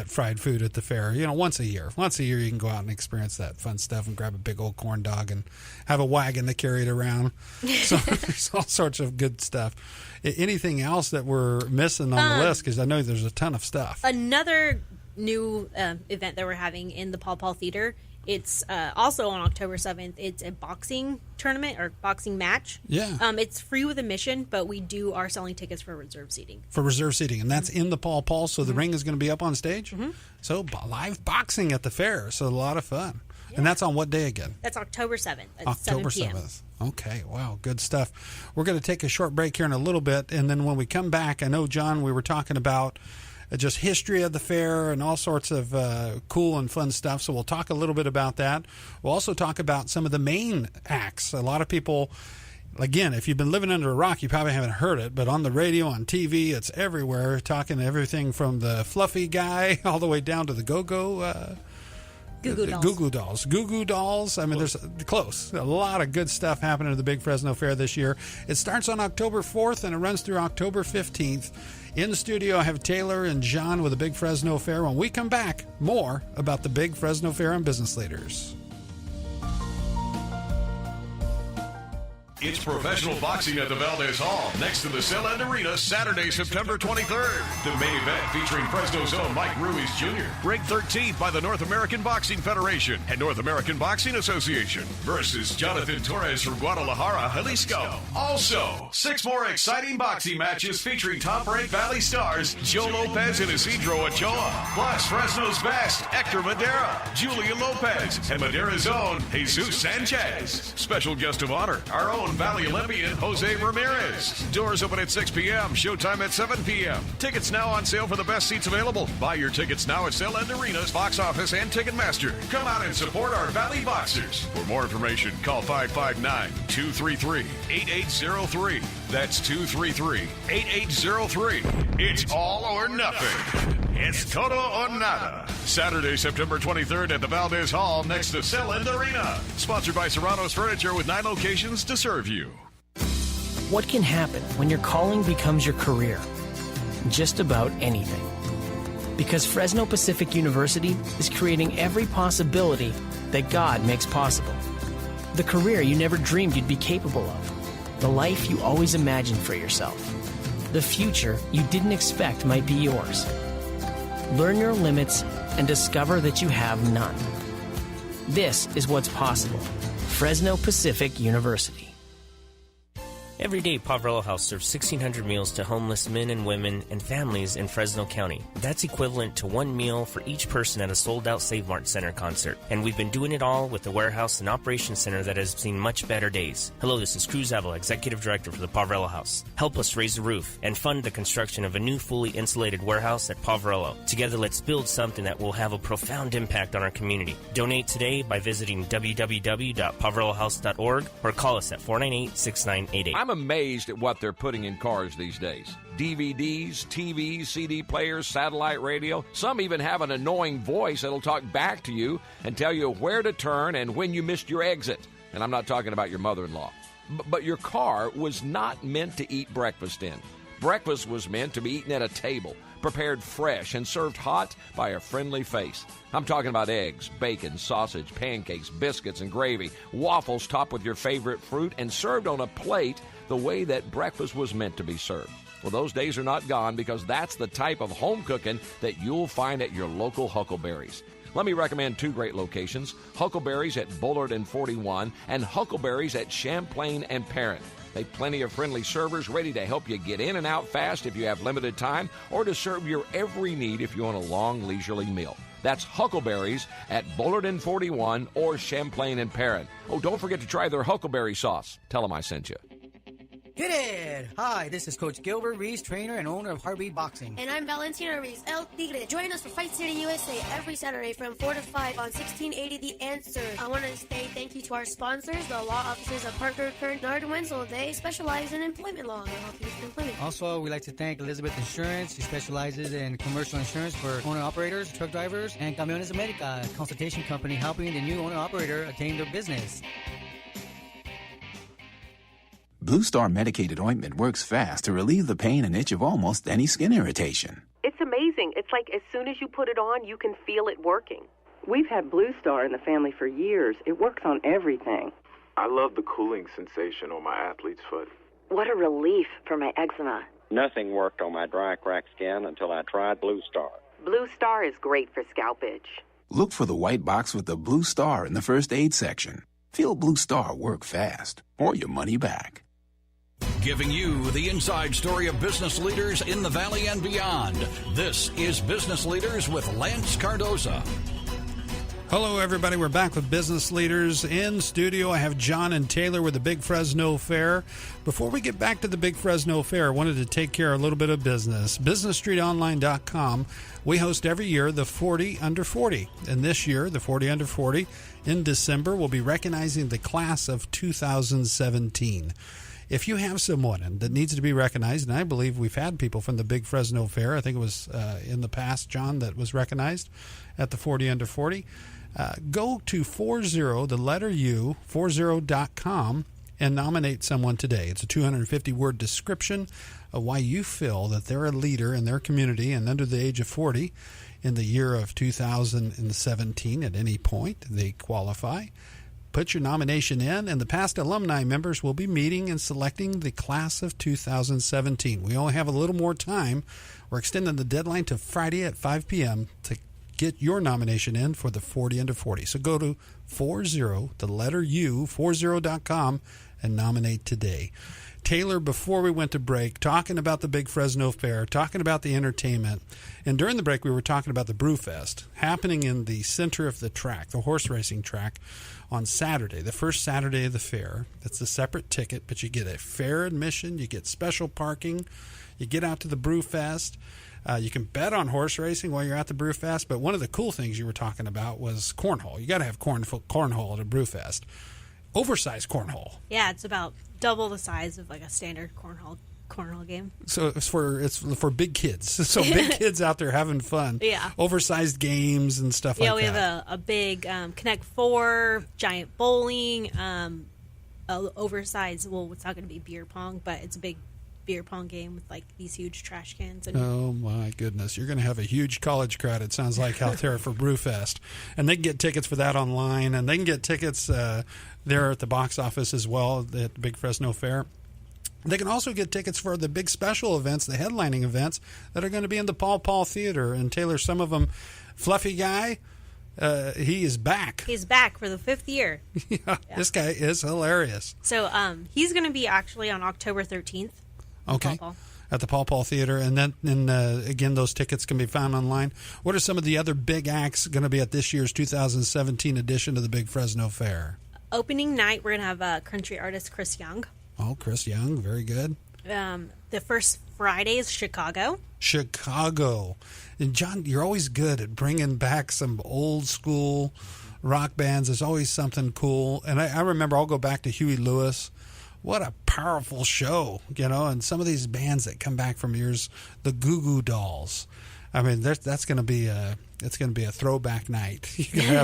fried food at the fair. Once a year. Once a year you can go out and experience that fun stuff and grab a big old corn dog and have a wagon to carry it around. So there's all sorts of good stuff. Anything else that we're missing on the list? Because I know there's a ton of stuff. Another new event that we're having in the Paul Paul Theater. It's also on October 7th. It's a boxing tournament or boxing match. Yeah. It's free with admission, but we are selling tickets for reserve seating. For reserve seating. And that's in the Paul Paul, so the ring is going to be up on stage? Mm-hmm. So live boxing at the fair. So a lot of fun. Yeah. And that's on what day again? That's October 7th at October 7 p.m. 7th. Okay, wow, good stuff. We're going to take a short break here in a little bit, and then when we come back, I know, John, we were talking about just history of the fair and all sorts of cool and fun stuff. So we'll talk a little bit about that. We'll also talk about some of the main acts. A lot of people, again, if you've been living under a rock, you probably haven't heard it, but on the radio, on TV, it's everywhere, talking everything from the fluffy guy all the way down to the go-go Goo Goo Dolls. I mean, there's close. A lot of good stuff happening at the Big Fresno Fair this year. It starts on October 4th and it runs through October 15th. In the studio, I have Taylor and John with the Big Fresno Fair. When we come back, more about the Big Fresno Fair and Business Leaders. It's professional boxing at the Valdez Hall, next to the Cell End Arena, Saturday, September 23rd. The main event featuring Fresno's own Mike Ruiz Jr., ranked 13th by the North American Boxing Federation and North American Boxing Association, versus Jonathan Torres from Guadalajara, Jalisco. Also, 6 more exciting boxing matches featuring top-ranked Valley stars Joe Lopez and Isidro Ochoa, plus Fresno's best Hector Madera, Julia Lopez, and Madera's own Jesus Sanchez. Special guest of honor, our own Valley Olympian Jose Ramirez. Doors open at 6 p.m. Showtime at 7 p.m. Tickets now on sale for the best seats available. Buy your tickets now at Cell End Arenas, Box Office, and Ticketmaster. Come out and support our Valley Boxers. For more information, call 559-233-8803. That's 233-8803. It's all or nothing. It's todo or nada. Saturday, September 23rd at the Valdez Hall next to Cell End Arena. Sponsored by Serrano's Furniture with 9 locations to serve you. What can happen when your calling becomes your career? Just about anything. Because Fresno Pacific University is creating every possibility that God makes possible. The career you never dreamed you'd be capable of. The life you always imagined for yourself. The future you didn't expect might be yours. Learn your limits and discover that you have none. This is what's possible. Fresno Pacific University. Every day, Poverello House serves 1,600 meals to homeless men and women and families in Fresno County. That's equivalent to 1 meal for each person at a sold-out Save Mart Center concert. And we've been doing it all with the warehouse and operations center that has seen much better days. Hello, this is Cruz Avila, Executive Director for the Poverello House. Help us raise the roof and fund the construction of a new fully insulated warehouse at Poverello. Together, let's build something that will have a profound impact on our community. Donate today by visiting www.poverellohouse.org or call us at 498-6988. I'm amazed at what they're putting in cars these days. DVDs, TVs, CD players, satellite radio. Some even have an annoying voice that'll talk back to you and tell you where to turn and when you missed your exit. and I'm not talking about your mother-in-law. But your car was not meant to eat breakfast in. Breakfast was meant to be eaten at a table, prepared fresh and served hot by a friendly face. I'm talking about eggs, bacon, sausage, pancakes, biscuits, and gravy, waffles topped with your favorite fruit, and served on a plate the way that breakfast was meant to be served. Well, those days are not gone, because that's the type of home cooking that you'll find at your local Huckleberry's. Let me recommend two great locations, Huckleberry's at Bullard and 41 and Huckleberry's at Champlain and Parent. They've plenty of friendly servers ready to help you get in and out fast if you have limited time, or to serve your every need if you want a long, leisurely meal. That's Huckleberry's at Bullard and 41 or Champlain and Parent. Oh, don't forget to try their Huckleberry sauce. Tell them I sent you. Hit it! Hi, this is Coach Gilbert Reese, trainer and owner of Heartbeat Boxing. And I'm Valentina Reese, El Tigre. Join us for Fight City USA every Saturday from 4 to 5 on 1680 The Answer. I want to say thank you to our sponsors, the law offices of Parker, Kern, Nard, Wenzel. They specialize in employment law. They'll help you with employment. Also, we'd like to thank Elizabeth Insurance. She specializes in commercial insurance for owner-operators, truck drivers, and Camiones America, a consultation company helping the new owner-operator attain their business. Blue Star medicated ointment works fast to relieve the pain and itch of almost any skin irritation. It's amazing. It's like as soon as you put it on, you can feel it working. We've had Blue Star in the family for years. It works on everything. I love the cooling sensation on my athlete's foot. What a relief for my eczema. Nothing worked on my dry, cracked skin until I tried Blue Star. Blue Star is great for scalp itch. Look for the white box with the Blue Star in the first aid section. Feel Blue Star work fast, or your money back. Giving you the inside story of business leaders in the Valley and beyond. This is Business Leaders with Lance Cardoza. Hello, everybody. We're back with Business Leaders in studio. I have John and Taylor with the Big Fresno Fair. Before we get back to the Big Fresno Fair, I wanted to take care of a little bit of business. BusinessStreetOnline.com. We host every year the 40 Under 40. And this year, the 40 Under 40, in December, we'll be recognizing the class of 2017. If you have someone that needs to be recognized, and I believe we've had people from the Big Fresno Fair, I think it was in the past, John, that was recognized at the 40 Under 40, go to 40, the letter U, 40.com, and nominate someone today. It's a 250-word description of why you feel that they're a leader in their community and under the age of 40 in the year of 2017 at any point they qualify. Put your nomination in, and the past alumni members will be meeting and selecting the class of 2017. We only have a little more time. We're extending the deadline to Friday at 5 p.m. to get your nomination in for the 40 Under 40. So go to 40, the letter U, 40.com, and nominate today. Taylor, before we went to break, talking about the Big Fresno Fair, talking about the entertainment, and during the break we were talking about the Brewfest happening in the center of the track, the horse racing track, on Saturday, the first Saturday of the fair. It's a separate ticket, but you get a fair admission, you get special parking, you get out to the Brewfest. You can bet on horse racing while you're at the Brewfest, but one of the cool things you were talking about was cornhole. You got to have cornhole at a Brewfest. Oversized cornhole. Yeah, it's about double the size of like a standard cornhole game. So it's for big kids. So big kids out there having fun. Yeah. Oversized games and stuff like that. Yeah, we have a big Connect 4, giant bowling, oversized, well, it's not going to be beer pong, but it's a big beer pong game with like these huge trash cans. And oh my goodness, you're going to have a huge college crowd, it sounds like, out there for Brewfest. And they can get tickets for that online, and they can get tickets there at the box office as well at the Big Fresno Fair. They can also get tickets for the big special events, the headlining events that are going to be in the Paul Theater. And Taylor, some of them, Fluffy Guy, he is back. He's back for the 5th year. Yeah. This guy is hilarious. So he's going to be actually on October 13th. Okay. At the Paul Theater. And then, again, those tickets can be found online. What are some of the other big acts going to be at this year's 2017 edition of the Big Fresno Fair? Opening night, we're going to have country artist Chris Young. Oh, Chris Young. Very good. The first Friday is Chicago. And, John, you're always good at bringing back some old school rock bands. There's always something cool. And I remember, I'll go back to Huey Lewis. What a powerful show, and some of these bands that come back from years, the Goo Goo Dolls. I mean, that's going to be it's going to be a throwback night. You're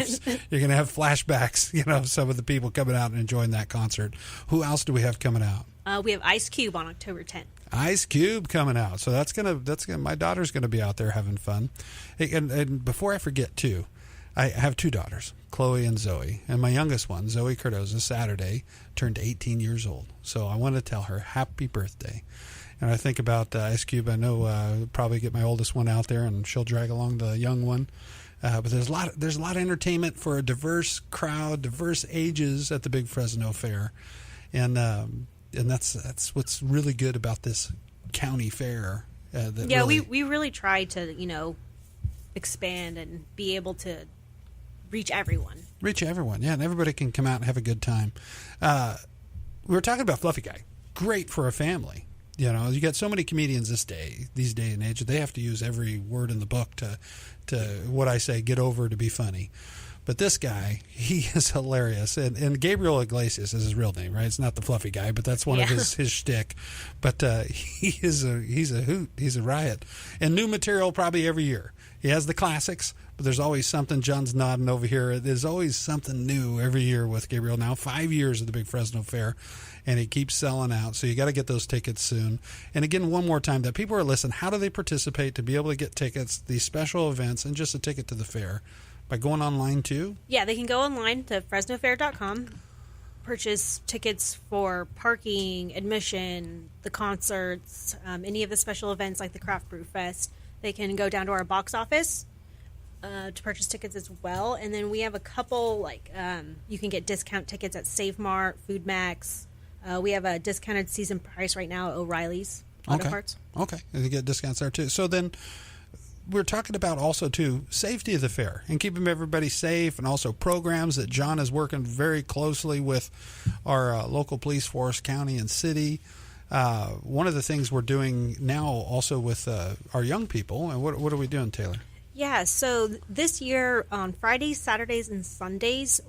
going to have flashbacks, some of the people coming out and enjoying that concert. Who else do we have coming out? We have Ice Cube on October 10th. Ice Cube coming out. So that's gonna my daughter's gonna be out there having fun. Hey, and before I forget too, I have 2 daughters, Chloe and Zoe, and my youngest one, Zoe Cardoza, Saturday turned 18 years old. So I want to tell her happy birthday. And I think about Ice Cube. I know probably get my oldest one out there, and she'll drag along the young one. But there's a lot of entertainment for a diverse crowd, diverse ages at the Big Fresno Fair, and that's what's really good about this county fair. We really try to expand and be able to reach everyone. Yeah, and everybody can come out and have a good time. We were talking about Fluffy Guy. Great for a family. You got so many comedians these day and age, they have to use every word in the book to what I say, get over to be funny. But this guy, he is hilarious. And Gabriel Iglesias is his real name, right? It's not the Fluffy Guy, but that's one of his shtick. But he's a hoot. He's a riot. And new material probably every year. He has the classics, but there's always something. John's nodding over here. There's always something new every year with Gabriel. Now 5 years at the Big Fresno Fair, and he keeps selling out. So you got to get those tickets soon. And again, one more time, that people are listening, how do they participate to be able to get tickets, these special events, and just a ticket to the fair? By going online too? Yeah, they can go online to FresnoFair.com, purchase tickets for parking, admission, the concerts, any of the special events like the Craft Brew Fest. They can go down to our box office to purchase tickets as well. And then we have a couple, you can get discount tickets at Save Mart, Food Max. We have a discounted season price right now at O'Reilly's Auto Parts. Okay, and you get discounts there too. So then we're talking about also, too, safety of the fair and keeping everybody safe, and also programs that John is working very closely with our local police force, county and city. One of the things we're doing now also with our young people, and what are we doing, Taylor? Yeah, so this year on Fridays, Saturdays, and Sundays,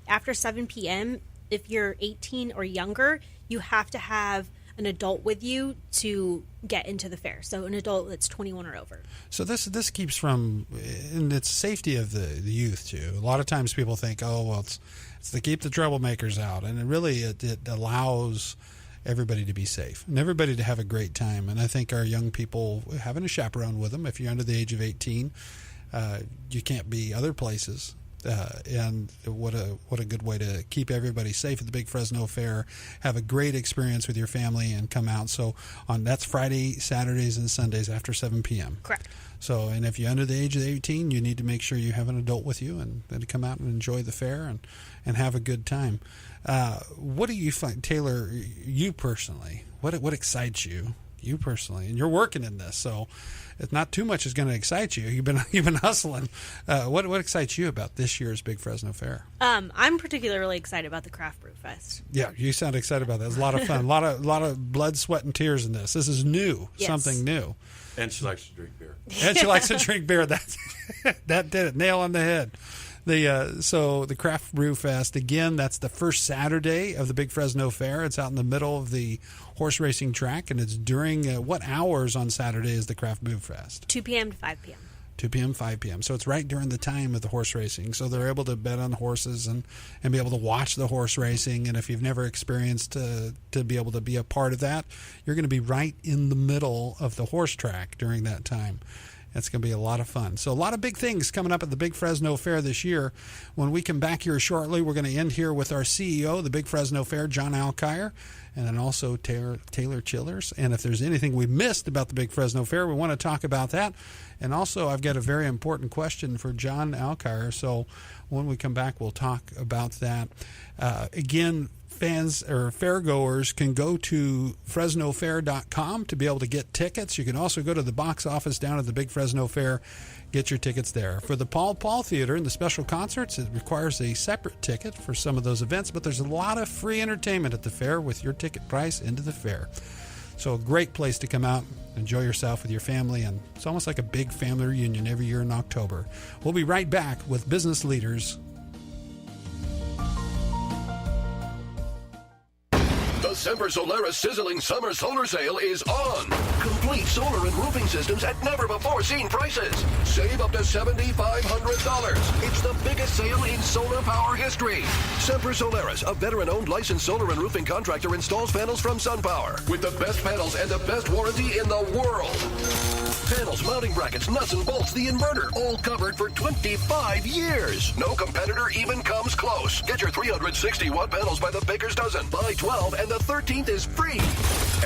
after 7 p.m., if you're 18 or younger, you have to have an adult with you to get into the fair. So an adult that's 21 or over. So this keeps from, and it's safety of the youth too. A lot of times people think, it's to keep the troublemakers out, and it allows everybody to be safe and everybody to have a great time. And I think our young people having a chaperone with them, if you're under the age of 18, you can't be other places. And what a good way to keep everybody safe at the Big Fresno Fair. Have a great experience with your family and come out. So that's Friday, Saturdays, and Sundays after 7 p.m. Correct. So, and if you're under the age of 18, you need to make sure you have an adult with you and then come out and enjoy the fair and have a good time. What do you find, Taylor, you personally, what excites you personally? And you're working in this, so if not too much is going to excite you. You've been hustling. What excites you about this year's Big Fresno Fair? I'm particularly excited about the Craft Brew Fest. Yeah, you sound excited about that. It's a lot of fun. a lot of blood, sweat, and tears in this. This is new, something new. And she likes to drink beer. And she likes to drink beer. That did it. Nail on the head. So the Craft Brew Fest, again, that's the first Saturday of the Big Fresno Fair. It's out in the middle of the horse racing track, and it's during what hours on Saturday is the Craft Brew Fest? 2 p.m. to 5 p.m. 2 p.m., 5 p.m. So it's right during the time of the horse racing. So they're able to bet on horses and be able to watch the horse racing. And if you've never experienced to be able to be a part of that, you're going to be right in the middle of the horse track during that time. It's going to be a lot of fun. So a lot of big things coming up at the Big Fresno Fair this year. When we come back here shortly, we're going to end here with our CEO of the Big Fresno Fair, John Alkire, and then also Taylor Chillers. And if there's anything we missed about the Big Fresno Fair, we want to talk about that. And also, I've got a very important question for John Alkire. So when we come back, we'll talk about that. Again, fans or fairgoers can go to FresnoFair.com to be able to get tickets. You can also go to the box office down at the Big Fresno Fair, get your tickets there. For the Paul Paul Theater and the special concerts, it requires a separate ticket for some of those events, but there's a lot of free entertainment at the fair with your ticket price into the fair. So a great place to come out, enjoy yourself with your family, and it's almost like a big family reunion every year in October. We'll be right back with Business Leaders. The Semper Solaris sizzling summer solar sale is on. Complete solar and roofing systems at never-before-seen prices. Save up to $7,500. It's the biggest sale in solar power history. Semper Solaris, a veteran-owned licensed solar and roofing contractor, installs panels from SunPower with the best panels and the best warranty in the world. Panels, mounting brackets, nuts and bolts, the inverter, all covered for 25 years. No competitor even comes close. Get your 360-watt panels by the baker's dozen. Buy 12 and the 13th is free.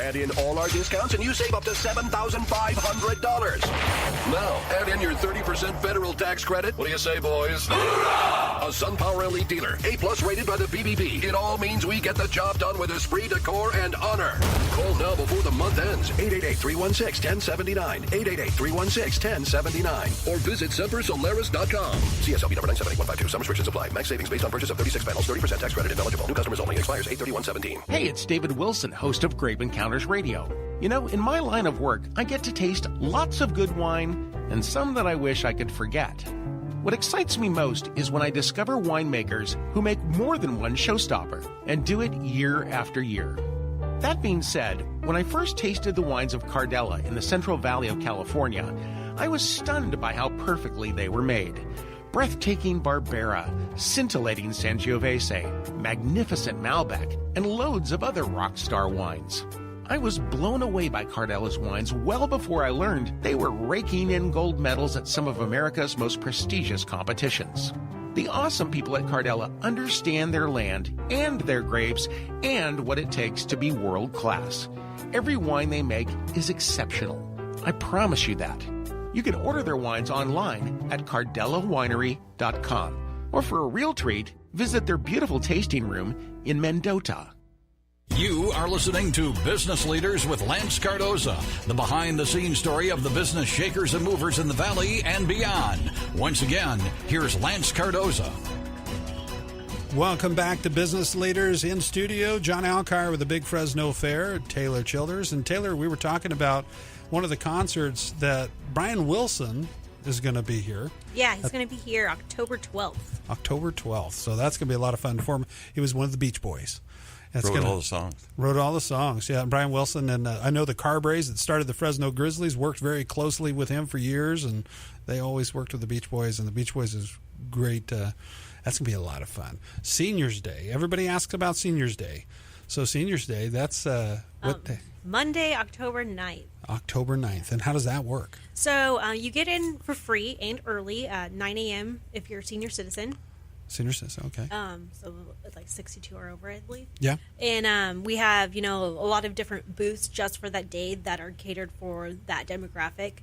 Add in all our discounts and you save up to $7,500. Now, add in your 30% federal tax credit. What do you say, boys? A SunPower Elite dealer, A+ rated by the BBB. It all means we get the job done with esprit de corps and honor. Call now before the month ends. 888-316-1079. 888-316-1079. Or visit SemperSolaris.com. CSLB number 978152. Some restrictions apply. Max savings based on purchase of 36 panels. 30% tax credit if eligible. New customers only. Expires 8/31/17. Hey, it's David Wilson, host of Grape Encounters Radio. You know, in my line of work, I get to taste lots of good wine and some that I wish I could forget. What excites me most is when I discover winemakers who make more than one showstopper and do it year after year. That being said, when I first tasted the wines of Cardella in the Central Valley of California, I was stunned by how perfectly they were made. Breathtaking Barbera, scintillating Sangiovese, magnificent Malbec, and loads of other rock star wines. I was blown away by Cardella's wines well before I learned they were raking in gold medals at some of America's most prestigious competitions. The awesome people at Cardella understand their land and their grapes and what it takes to be world class. Every wine they make is exceptional. I promise you that. You can order their wines online at cardellawinery.com. Or for a real treat, visit their beautiful tasting room in Mendota. You are listening to Business Leaders with Lance Cardoza, the behind-the-scenes story of the business shakers and movers in the Valley and beyond. Once again, here's Lance Cardoza. Welcome back to Business Leaders. In studio, John Alkire with the Big Fresno Fair, Taylor Childers. And Taylor, we were talking about one of the concerts that Brian Wilson is going to be here. Yeah, he's going to be here October 12th. October 12th. So that's going to be a lot of fun for him. He was one of the Beach Boys. Wrote all the songs. Wrote all the songs, yeah. Brian Wilson, and I know the Carbrays that started the Fresno Grizzlies worked very closely with him for years, and they always worked with the Beach Boys, and the Beach Boys is great. That's going to be a lot of fun. Seniors Day. Everybody asks about Seniors Day. So Seniors Day, that's what day? Monday, October 9th. October 9th. And how does that work? So you get in for free and early at 9 a.m. if you're a senior citizen. Senior citizen, okay. So it's like 62 or over, I believe. Yeah. And we have, a lot of different booths just for that day that are catered for that demographic.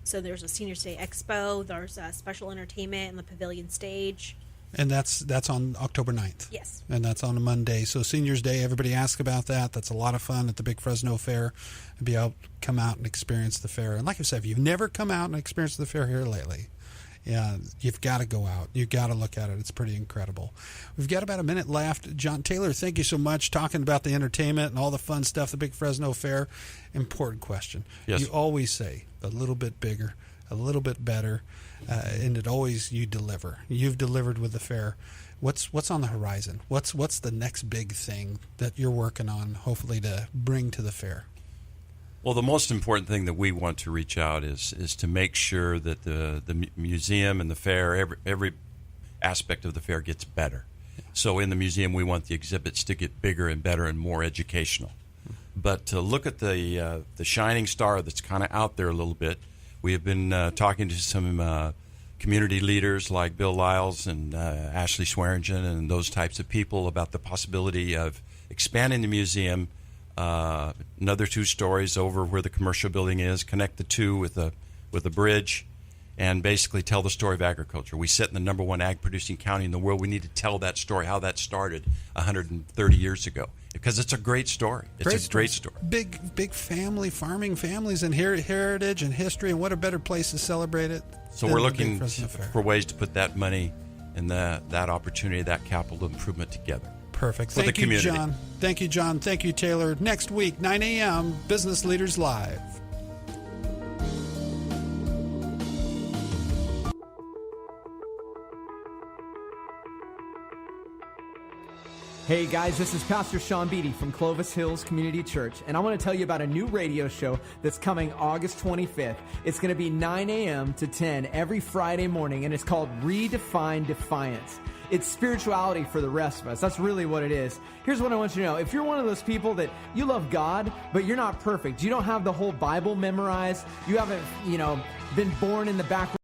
So there's a Seniors Day Expo. There's a special entertainment in the pavilion stage. And that's on October 9th. Yes. And that's on a Monday. So Seniors Day, everybody asks about that. That's a lot of fun at the Big Fresno Fair. Be able to come out and experience the fair. And like I said, if you've never come out and experienced the fair here lately, yeah, you've got to go out. You've got to look at it. It's pretty incredible. We've got about a minute left. John Taylor, thank you so much. Talking about the entertainment and all the fun stuff, the Big Fresno Fair. Important question. Yes. You always say a little bit bigger, a little bit better, and it always you deliver. You've delivered with the fair. What's on the horizon? What's the next big thing that you're working on, hopefully to bring to the fair? Well, the most important thing that we want to reach out is to make sure that the museum and the fair, every aspect of the fair gets better. Yeah. So in the museum, we want the exhibits to get bigger and better and more educational. But to look at the shining star that's kind of out there a little bit, we have been talking to some community leaders like Bill Lyles and Ashley Swearingen and those types of people about the possibility of expanding the museum another 2 stories over where the commercial building is, connect the two with a bridge, and basically tell the story of agriculture. We sit in the number 1 ag-producing county in the world. We need to tell that story, how that started 130 years ago, because it's a great story. It's a great story. Big family, farming families, and heritage and history, and what a better place to celebrate it. So we're looking for ways to put that money and that opportunity, that capital improvement together. Perfect. Thank you, John. Thank you, John. Thank you, Taylor. Next week, 9 a.m., Business Leaders Live. Hey guys, this is Pastor Sean Beatty from Clovis Hills Community Church, and I want to tell you about a new radio show that's coming August 25th. It's going to be 9 a.m. to 10 every Friday morning, and it's called Redefine Defiance. It's spirituality for the rest of us. That's really what it is. Here's what I want you to know. If you're one of those people that you love God, but you're not perfect, you don't have the whole Bible memorized, you haven't, been born in the back